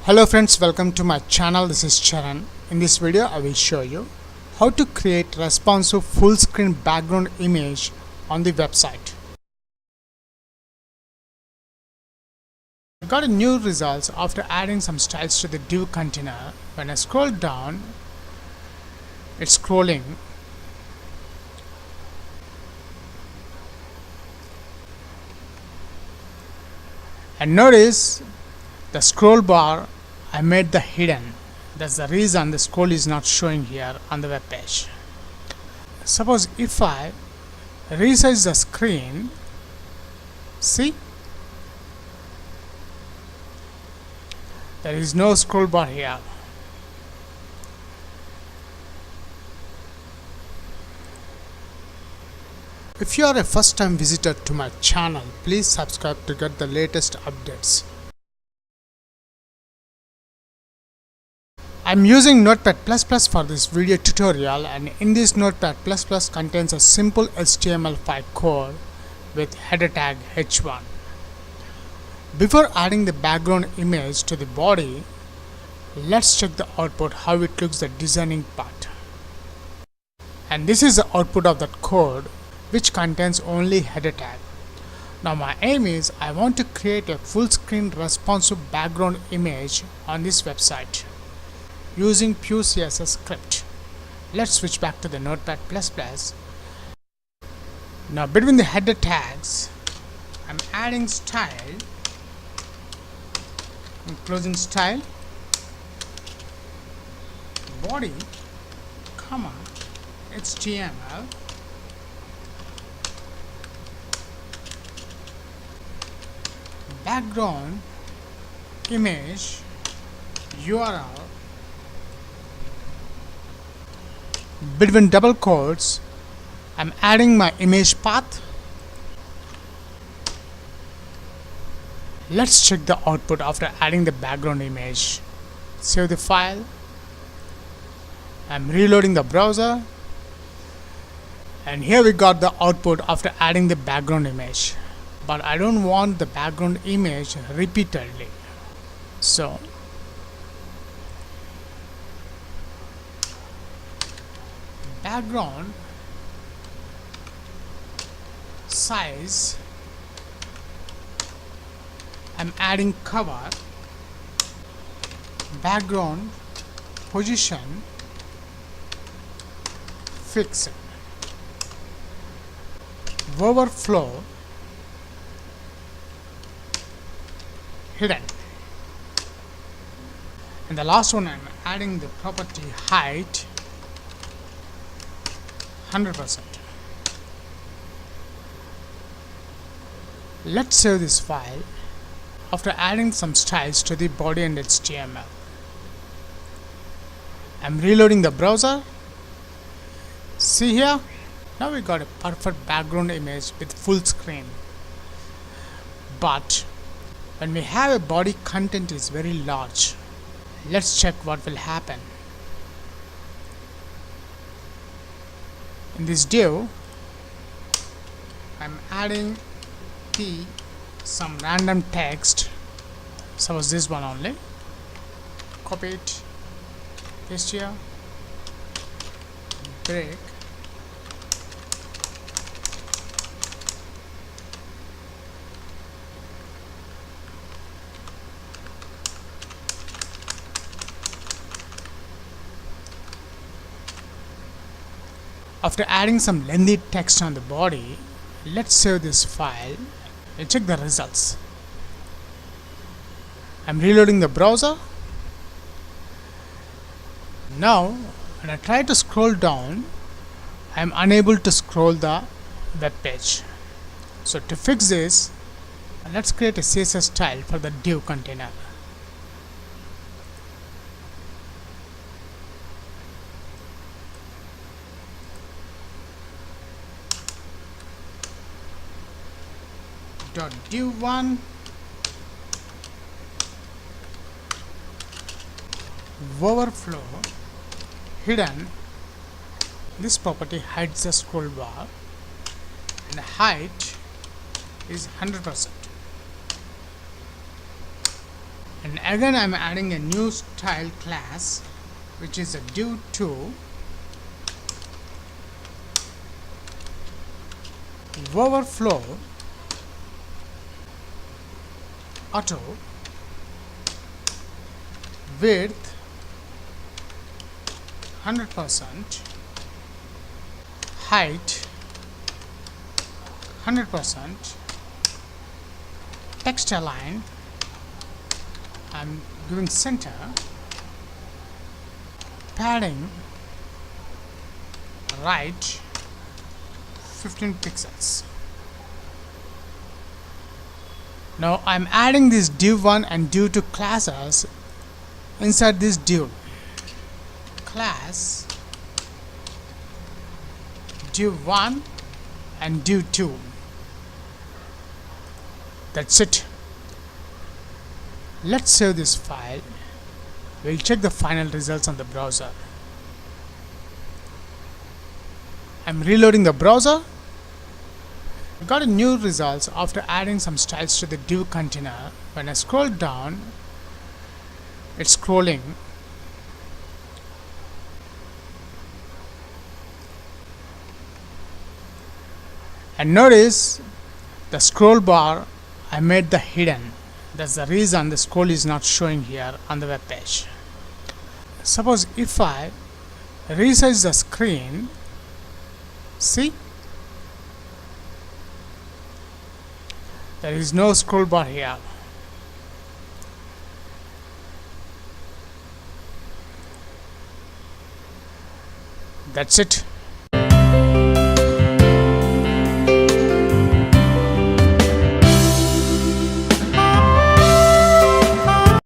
Hello friends, welcome to my channel. This is Charan. In this video I will show you how to create responsive full screen background image on the website. I got a new results after adding some styles to the div container. When I scroll down, it's scrolling. And notice the scroll bar I made the hidden. That's the reason the scroll is not showing here on the web page. Suppose if I resize the screen, see, there is no scroll bar here. If you are a first time visitor to my channel, please subscribe to get the latest updates. I am using Notepad++ for this video tutorial, and in this Notepad++ contains a simple html5 code with header tag h1. Before adding the background image to the body, let's check the output, how it looks, the designing part. And this is the output of that code, which contains only header tag. Now my aim is I want to create a full screen responsive background image on this website using pure CSS script. Let's switch back to the Notepad++. Now between the header tags, I'm adding style, I'm closing style, body, comma, HTML, background image URL. Between double quotes, I'm adding my image path. Let's check the output after adding the background image. Save the file. I'm reloading the browser, and here we got the output after adding the background image. But I don't want the background image repeatedly, so background size, I'm adding cover, background position fixed, overflow hidden, and the last one I'm adding the property height 100%. Let's save this file after adding some styles to the body and HTML. I'm reloading the browser. See here, now we got a perfect background image with full screen. But when we have a body content is very large, let's check what will happen. In this div, I'm adding some random text, suppose this one only, copy it, paste here, break, after adding some lengthy text on the body, let's save this file and check the results. I'm reloading the browser. Now when I try to scroll down, I'm unable to scroll the web page. So to fix this, let's create a CSS style for the div container. .div1 overflow hidden. This property hides the scroll bar, and the height is 100%. And again I'm adding a new style class which is a div2 overflow auto width 100%, height 100%, text align, I'm giving center, padding right 15 pixels. Now I'm adding this div1 and div2 classes inside this div. Class div1 and div2. That's it. Let's save this file. We'll check the final results on the browser. I'm reloading the browser. I got a new results after adding some styles to the div container. When I scroll down, it's scrolling. And notice the scroll bar I made the hidden. That's the reason the scroll is not showing here on the web page. Suppose if I resize the screen, see, there is no scroll bar here. That's it.